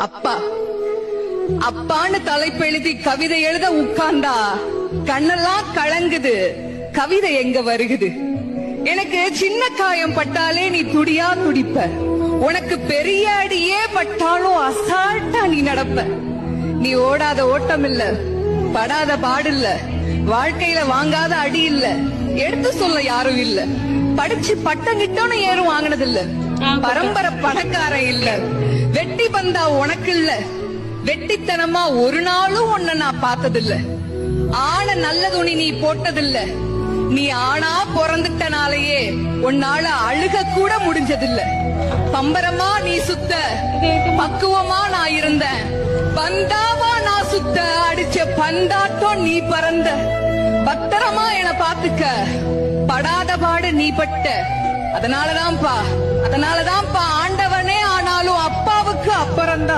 அப்பா அப்பான்னு தலைப்பெழுதி கவிதை எழுத உட்கார்ந்தா கண்ணெல்லாம் கலங்குது. கவிதை எங்க வருகுது? எனக்கு சின்ன காயம் பட்டாலே நீ துடியா துடிப்ப. உனக்கு பெரிய அடியே பட்டாலும் அசால்ட்டா நீ நடப்ப. நீ ஓடாத ஓட்டம் இல்ல, படாத பாடு இல்ல, வாழ்க்கையில வாங்காத அடி இல்ல, எடுத்து சொல்ல யாரும் இல்ல. படிச்சு பட்டம் கிட்டோன்னு ஏறும் வாங்கினது இல்ல. பரம்பரை பணக்காரன் இல்ல. வெட்டி பந்தா உனக்கு இல்ல. வெட்டித்தனமா ஒரு நாளும் உன்னை நான் பார்த்ததில்ல. ஆன நல்ல துணி நீ போட்டதில்ல. நீ ஆனா பிறந்துட்டனாலேயே உன்னால அழுக கூட முடிஞ்சதில்ல. பம்பரமா நீ சுத்த, பக்குவமா நான் இருந்தேன். பந்தாவா நான் சுத்த, அடிச்ச பந்தாட்டம் நீ பறந்த. பத்திரமா என பாத்துக்க, படாத பாடு நீ பட்ட. அதனாலதான்ப்பா ஆண்டவனே ஆனாலும் அப்பாவுக்கு அப்புறம்தான்.